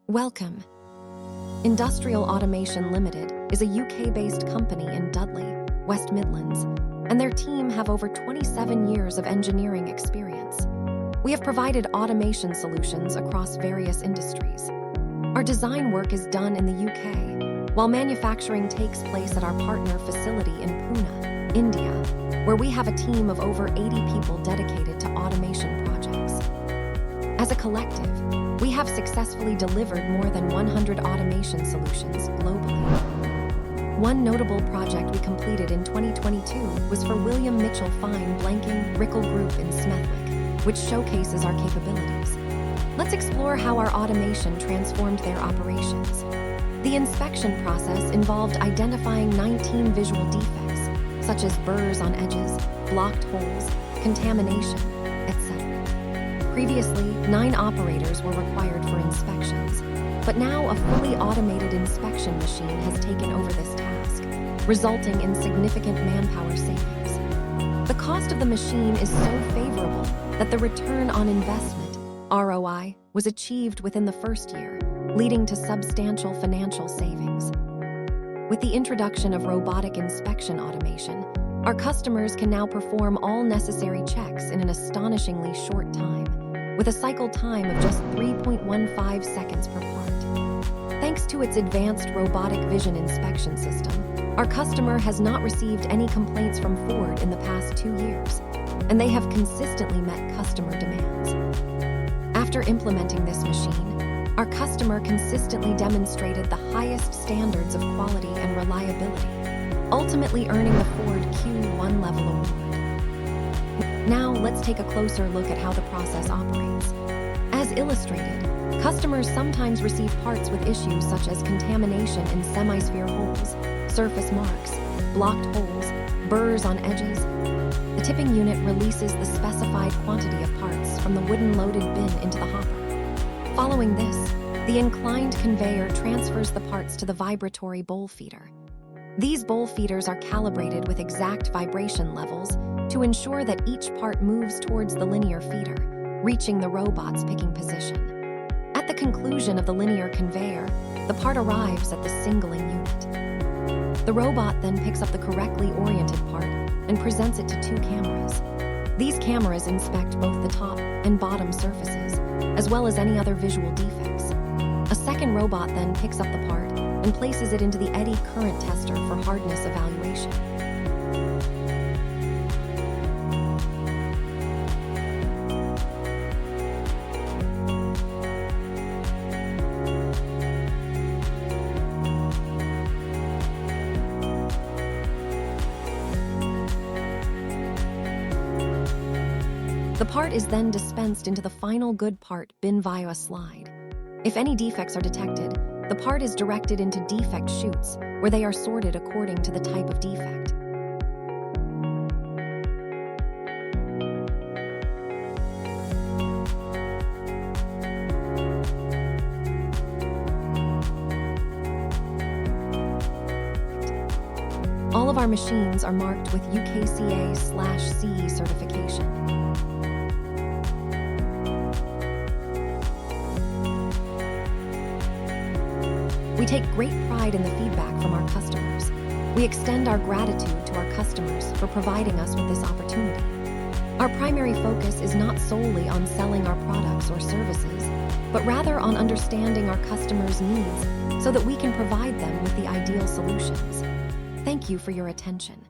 Welcome. Industrial Automation Limited is a UK-based company in Dudley, West Midlands, and their team have over 27 years of engineering experience. We have provided automation solutions across various industries. Our design work is done in the UK, while manufacturing takes place at our partner facility in Pune, India, where we have a team of over 80 people dedicated to automation projects. As a collective, we have successfully delivered more than 100 automation solutions globally. One notable project we completed in 2022 was for William Mitchell Fine Blanking Rickle Group in Smethwick, which showcases our capabilities. Let's explore how our automation transformed their operations. The inspection process involved identifying 19 visual defects, such as burrs on edges, blocked holes, contamination, etc. Previously, 9 operators were required for inspections, but now a fully automated inspection machine has taken over this task, resulting in significant manpower savings. The cost of the machine is so favorable that the return on investment, ROI, was achieved within the first year, leading to substantial financial savings. With the introduction of robotic inspection automation, our customers can now perform all necessary checks in an astonishingly short time, with a cycle time of just 3.15 seconds per part. Thanks to its advanced robotic vision inspection system, our customer has not received any complaints from Ford in the past 2 years, and they have consistently met customer demands. After implementing this machine, our customer consistently demonstrated the highest standards of quality and reliability, ultimately earning the Ford Q1 level award. Now, let's take a closer look at how the process operates. As illustrated, customers sometimes receive parts with issues such as contamination in semisphere holes, surface marks, blocked holes, burrs on edges. The tipping unit releases the specified quantity of parts from the wooden loaded bin into the hopper. Following this, the inclined conveyor transfers the parts to the vibratory bowl feeder. These bowl feeders are calibrated with exact vibration levels to ensure that each part moves towards the linear feeder, reaching the robot's picking position. At the conclusion of the linear conveyor, the part arrives at the singling unit. The robot then picks up the correctly oriented part and presents it to 2 cameras. These cameras inspect both the top and bottom surfaces, as well as any other visual defects. A second robot then picks up the part and places it into the eddy current tester for hardness evaluation. The part is then dispensed into the final good part bin via a slide. If any defects are detected, the part is directed into defect chutes, where they are sorted according to the type of defect. All of our machines are marked with UKCA/CE certification. We take great pride in the feedback from our customers. We extend our gratitude to our customers for providing us with this opportunity. Our primary focus is not solely on selling our products or services, but rather on understanding our customers' needs so that we can provide them with the ideal solutions. Thank you for your attention.